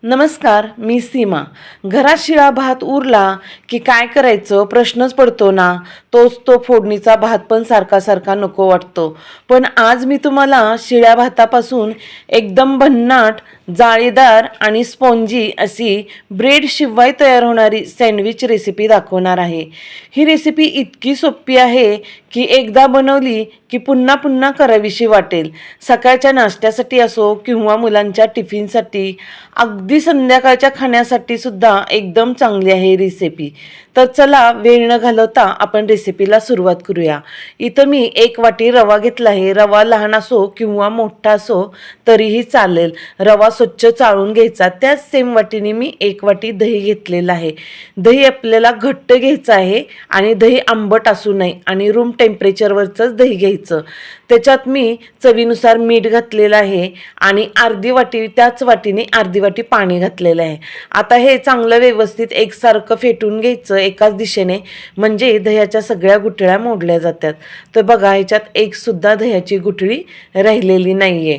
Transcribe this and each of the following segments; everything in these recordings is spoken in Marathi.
नमस्कार, मी सीमा. घरात शिळा भात उरला की काय करायचं प्रश्नच पडतो ना. तोच तो फोडणीचा भात पण सारखा सारखा नको वाटतो. पण आज मी तुम्हाला शिळ्या भातापासून एकदम भन्नाट, जाळीदार आणि स्पॉन्जी अशी ब्रेड शिवाय तयार होणारी सँडविच रेसिपी दाखवणार आहे. ही रेसिपी इतकी सोपी आहे की एकदा बनवली की पुन्हा पुन्हा करावीशी वाटेल. सकाळच्या नाश्त्यासाठी असो किंवा मुलांच्या टिफिनसाठी, अगदी संध्याकाळच्या खाण्यासाठी सुद्धा एकदम चांगली आहे ही रेसिपी. तर चला वेळ न घालवता आपण रेसिपीला सुरुवात करूया. इथं मी 1 वाटी रवा घेतला आहे. रवा लहान असो किंवा मोठा असो तरीही चालेल. रवा स्वच्छ चाळून घ्यायचा. त्याच सेम वाटीने मी 1 वाटी दही घेतलेलं आहे. दही आपल्याला घट्ट घ्यायचं आहे आणि दही आंबट असू नये आणि रूम टेम्परेचरवरचंच दही घ्यायचं. त्याच्यात मी चवीनुसार मीठ घातलेलं आहे आणि अर्धी वाटी, त्याच वाटीने अर्धी वाटी पाणी घातलेलं आहे. आता हे चांगलं व्यवस्थित एकसारखं फेटून घ्यायचं एकाच दिशेने, म्हणजे दह्याच्या सगळ्या गुठळ्या मोडल्या जातात. तर बघा, ह्याच्यात एक सुद्धा दह्याची गुठळी राहिलेली नाहीये.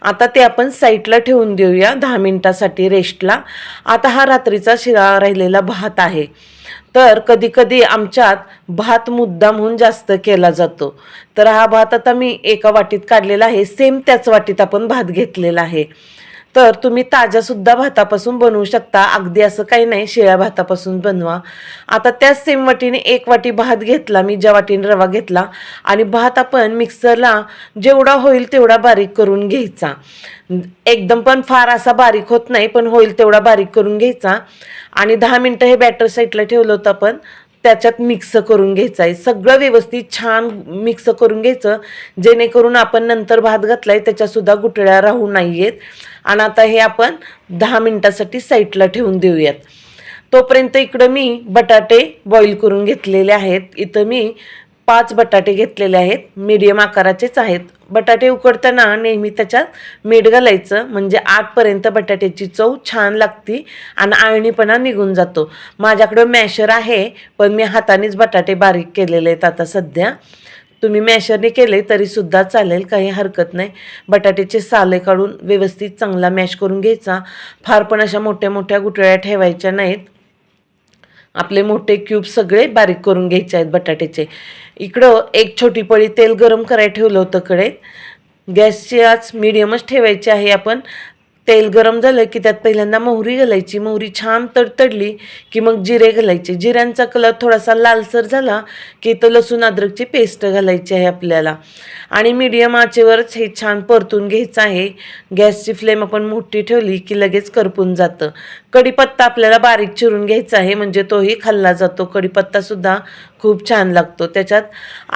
आता ते आपण साईडला ठेवून देऊया 10 मिनिटासाठी रेस्टला. आता हा रात्रीचा शिळा राहिलेला भात आहे. तर कधी कधी आमच्यात भात मुद्दामहून जास्त केला जातो. तर हा भात आता मी एका वाटीत काढलेला आहे. सेम त्याच वाटीत आपण भात घेतलेला आहे. तर तुम्ही ताज्यासुद्धा भातापासून बनवू शकता. अगदी असं काही नाही, शिळ्या भातापासून बनवा. आता त्याच सेम वाटीने 1 वाटी भात घेतला मी, ज्या वाटीने रवा घेतला, आणि भात आपण मिक्सरला जेवढा होईल तेवढा बारीक करून घ्यायचा. एकदम पण फार असा बारीक होत नाही, पण होईल तेवढा बारीक करून घ्यायचा. आणि 10 मिनटं हे बॅटर साईडला ठेवलं होतं आपण, त्याच्यात मिक्स करून घ्यायचं आहे. सगळं व्यवस्थित छान मिक्स करून घ्यायचं, जेणेकरून आपण नंतर भात घातलाय त्याच्यासुद्धा गुठळ्या राहू नाहीयेत. आणि आता हे आपण 10 मिनिटासाठी साईडला ठेवून देऊयात. तोपर्यंत इकडं मी बटाटे बॉईल करून घेतलेले आहेत. इथं मी 5 बटाटे घेतलेले आहेत. मीडियम आकाराचेच आहेत. बटाटे उकडताना नेहमी त्याच्यात मीठ घालायचं, म्हणजे आतपर्यंत बटाट्याची चव छान लागते आणि आळणीपणा निघून जातो. माझ्याकडं मॅशर आहे, पण मी हातानेच बटाटे बारीक केलेले आहेत आता सध्या. तुम्ही मॅशरने केले तरीसुद्धा चालेल, काही हरकत नाही. बटाट्याचे साले काढून व्यवस्थित चांगला मॅश करून घ्यायचा. फार पण अशा मोठ्या मोठ्या गुठळ्या ठेवायच्या नाहीत. आपले मोठे क्यूब सगळे बारीक करून घ्यायचे आहेत बटाट्याचे. इकडं 1 छोटी पळी तेल गरम करायला ठेवलं होतं कढईत. गॅसची आच मीडियमच ठेवायची आहे आपण. तेल गरम झालं की त्यात पहिल्यांदा मोहरी घालायची. मोहरी छान तडतडली की मग जिरे घालायचे. जिऱ्यांचा कलर थोडासा लालसर झाला की इथं लसूण अद्रकची पेस्ट घालायची आहे आपल्याला. आणि मीडियम आचेवरच हे छान परतून घ्यायचं आहे. गॅसची फ्लेम आपण मोठी ठेवली की लगेच करपून जातं. कढीपत्ता आपल्याला बारीक चिरून घ्यायचा आहे, म्हणजे तोही खाल्ला जातो. कढीपत्तासुद्धा खूप छान लागतो. त्याच्यात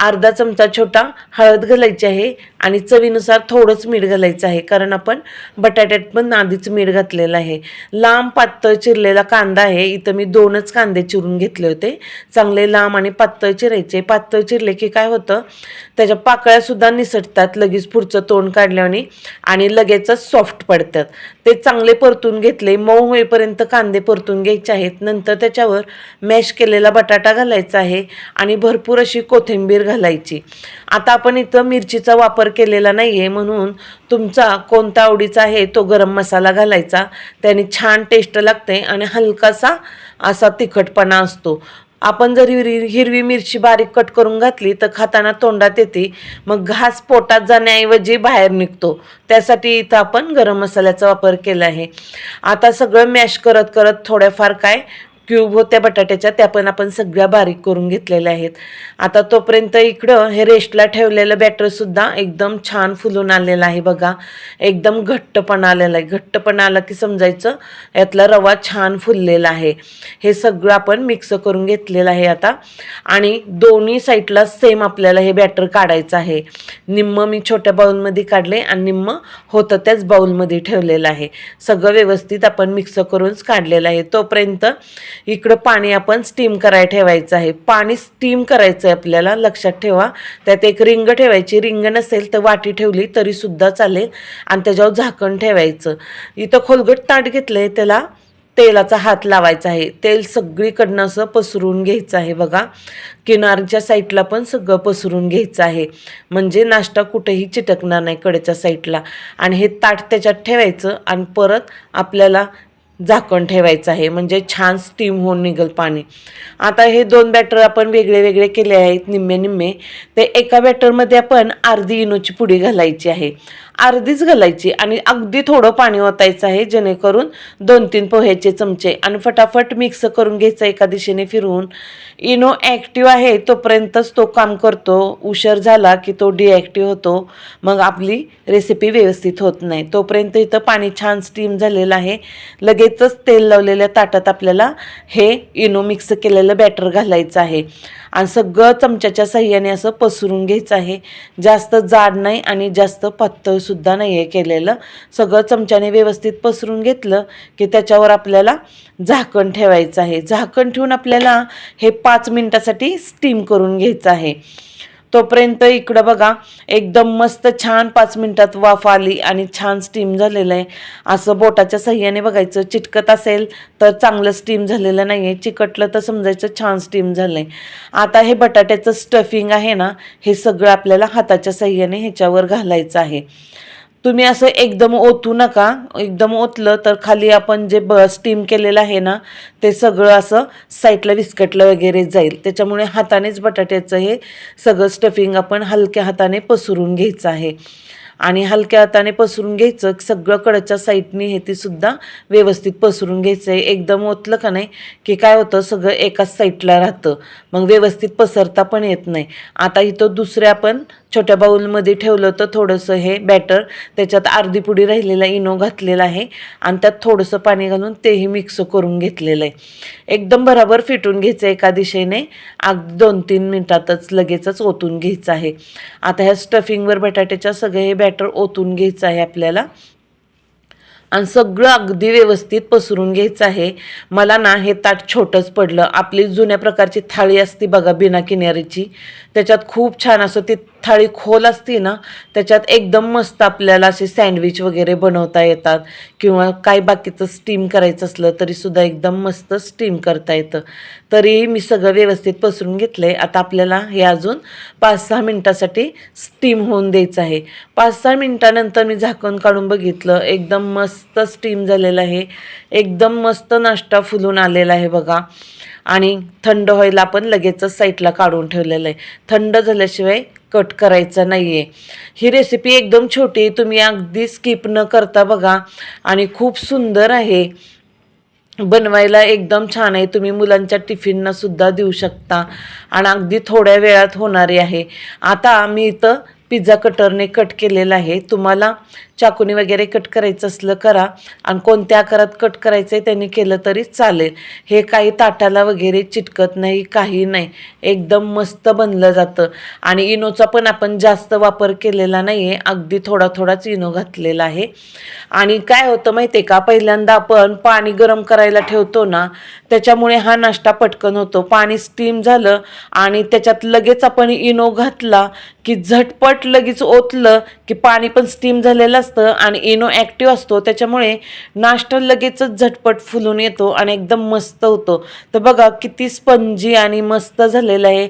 अर्धा चमचा छोटा हळद घालायची आहे आणि चवीनुसार थोडंच मीठ घालायचं आहे, कारण आपण बटाट्यात पण आधीच मीठ घातलेलं आहे. लांब पातळ चिरलेला कांदा आहे. इथं मी 2च कांदे चिरून घेतले होते. चांगले लांब आणि पातळ चिरायचे. पातळ चिरले की काय होतं, त्याच्या पाकळ्यासुद्धा निसटतात लगेच पुढचं तोंड काढल्याने आणि लगेचच सॉफ्ट पडतात. ते चांगले परतून घेतले. मऊ होईपर्यंत कांदे परतून घ्यायचे आहेत. नंतर त्याच्यावर मॅश केलेला बटाटा घालायचा आहे आणि भरपूर अशी कोथिंबीर घालायची. आता आपण इथं मिरचीचा वापर केलेला नाही आहे, म्हणून तुमचा कोणता आवडीचा आहे तो गरम मसाला घालायचा. त्याने छान टेस्ट लागते आणि हलकासा असा तिखटपणा असतो. आपण जर हिरवी मिरची बारीक कट करून घातली तर खाताना तोंडात येते, मग घास पोटात जाण्याऐवजी बाहेर निघतो. त्यासाठी इथं आपण गरम मसाल्याचा वापर केला आहे. आता सगळं मॅश करत करत थोड्याफार काय क्यूब होत्या बटाट्याच्या, त्या पण आपण सगळ्या बारीक करून घेतलेल्या आहेत. आता तोपर्यंत इकडं हे रेस्टला ठेवलेलं बॅटरसुद्धा एकदम छान फुलून आलेलं आहे. बघा, एकदम घट्टपणा आलेला आहे. घट्टपणा आला की समजायचं यातला रवा छान फुललेला आहे. हे सगळं आपण मिक्स करून घेतलेलं आहे आता. आणि दोन्ही साईडला सेम आपल्याला हे बॅटर काढायचं आहे. निम्म मी छोट्या बाउलमध्ये काढले आणि निम्म होतं त्याच बाउलमध्ये ठेवलेलं आहे. सगळं व्यवस्थित आपण मिक्स करूनच काढलेलं आहे. तोपर्यंत इकडं पाणी आपण स्टीम करायला ठेवायचं आहे. पाणी स्टीम करायचं आहे आपल्याला, लक्षात ठेवा. त्यात एक रिंग ठेवायची. रिंग नसेल तर वाटी ठेवली तरी सुद्धा चालेल आणि त्याच्यावर झाकण ठेवायचं. इथं खोलगट ताट घेतलंय, त्याला तेलाचा हात लावायचा आहे. तेल सगळीकडनं असं पसरून घ्यायचं आहे. बघा, किनारच्या साईडला पण सगळं पसरून घ्यायचं आहे, म्हणजे नाश्ता कुठेही चिटकणार नाही कडेच्या साईडला. आणि हे ताट त्याच्यात ठेवायचं आणि परत आपल्याला झाकण ठेवायचं आहे, म्हणजे छान स्टीम होऊन निघेल पाणी. आता हे 2 बॅटर आपण वेगळे वेगळे केले आहेत निम्मे निम्मे. ते एका बॅटरमध्ये आपण अर्धी इनोची पुडी घालायची आहे, अर्धीच घालायची आणि अगदी थोडं पाणी ओतायचं आहे, जेणेकरून 2-3 पोह्याचे चमचे आणि फटाफट मिक्स करून घ्यायचं एका दिशेने फिरवून. इनो ॲक्टिव्ह आहे तोपर्यंतच तो काम करतो, उशीर झाला की तो डिॲक्टिव्ह होतो, मग आपली रेसिपी व्यवस्थित होत नाही. तोपर्यंत इथं पाणी छान स्टीम झालेलं आहे. लगेचच तेल लावलेल्या ताटात आपल्याला हे इनो मिक्स केलेलं बॅटर घालायचं आहे आणि सगळं चमच्याच्या साह्याने असं पसरून घ्यायचं आहे. जास्त जाड नाही आणि जास्त पातळसुद्धा नाही आहे केलेलं. सगळं चमच्याने व्यवस्थित पसरून घेतलं की त्याच्यावर आपल्याला झाकण ठेवायचं आहे. झाकण ठेवून आपल्याला हे 5 मिनिटासाठी स्टीम करून घ्यायचं आहे. तोपर्यंत इकडं बघा एकदम मस्त छान 5 मिनिटात वाफ आली आणि छान स्टीम झालेलं आहे. असं बोटाच्या साह्याने बघायचं, चिटकत असेल तर चांगलं स्टीम झालेलं नाही आहे, चिकटलं तर समजायचं छान स्टीम झालं आहे. आता हे बटाट्याचं स्टफिंग आहे ना, हे सगळं आपल्याला हाताच्या साह्याने ह्याच्यावर घालायचं आहे. तुम्ही असं एकदम ओतू नका, एकदम ओतलं तर खाली आपण जे स्टीम केलेलं आहे ना ते सगळं असं साईडला विस्कटलं वगैरे जाईल. त्याच्यामुळे हातानेच बटाट्याचं हे सगळं स्टफिंग आपण हलक्या हाताने पसरून घ्यायचं आहे आणि हलक्या हाताने पसरून घ्यायचं. सगळं कडच्या साईडनी हे ती सुद्धा व्यवस्थित पसरून घ्यायचं आहे. एकदम ओतलं का नाही की काय होतं, सगळं एकाच साईडला राहतं, मग व्यवस्थित पसरता पण येत नाही. आता इथं दुसऱ्या आपण छोट्या बाऊलमध्ये ठेवलं होतं थोडंसं हे बॅटर, त्याच्यात अर्धी पुडी राहिलेला इनो घातलेला आहे आणि त्यात थोडंसं पाणी घालून तेही मिक्स करून घेतलेलं आहे. एकदम बरोबर फिटून घ्यायचं एका दिशेने, अगदी 2-3 मिनिटातच लगेचच ओतून घ्यायचं आहे. आता ह्या स्टफिंगवर बटाट्याच्या सगळे हे बॅटर ओतून घ्यायचं आहे आपल्याला आणि सगळं अगदी व्यवस्थित पसरून घ्यायचं आहे. मला ना हे ताट छोटंच पडलं. आपली जुन्या प्रकारची थाळी असती बघा बिना किनारीची, त्याच्यात खूप छान असं ती थाळी खोल असती ना, त्याच्यात एकदम मस्त आपल्याला असे सँडविच वगैरे बनवता येतात किंवा काय बाकीचं स्टीम करायचं असलं तरीसुद्धा एकदम मस्त स्टीम करता येतं. तरी मी सगळं व्यवस्थित पसरून घेतलं आहे. आता आपल्याला हे अजून 5-6 मिनटासाठी स्टीम होऊन द्यायचं आहे. 5-6 मिनटानंतर मी झाकण काढून बघितलं, एकदम मस्त स्टीम झालेलं आहे, एकदम मस्त नाश्ता फुलून आलेला आहे बघा. आणि थंड व्हायला आपण लगेचच साईडला काढून ठेवलेलं आहे. थंड झाल्याशिवाय कट करायचं नाही आहे. ही रेसिपी एकदम छोटी, तुम्ही अगदी स्किप न करता बघा आणि खूप सुंदर आहे. बनवायला एकदम छान आहे. तुम्ही मुलांच्या टिफिनना सुद्धा देऊ शकता आणि अगदी थोड्या वेळात होणारी आहे. आता मी इथं पिझ्झा कटरने कट केलेलं आहे. तुम्हाला चाकूने वगैरे कट करायचं असलं करा आणि कोणत्या आकारात कट करायचं आहे त्यांनी केलं तरी चालेल. हे काही ताटाला वगैरे चिटकत नाही, काही नाही, एकदम मस्त बनलं जातं. आणि इनोचा पण आपण जास्त वापर केलेला नाही आहे, अगदी थोडा थोडाच इनो घातलेला आहे. आणि काय होतं माहिती आहे का, पहिल्यांदा आपण पाणी गरम करायला ठेवतो ना, त्याच्यामुळे हा नाश्ता पटकन होतो. पाणी स्टीम झालं आणि त्याच्यात लगेच आपण इनो घातला की झटपट लगेच ओतलं की पाणी पण स्टीम झालेलं असतं आणि इनो ॲक्टिव्ह असतो, त्याच्यामुळे नाश्ता लगेचच झटपट फुलून येतो आणि एकदम मस्त होतो. तर बघा किती स्पंजी आणि मस्त झालेलं आहे.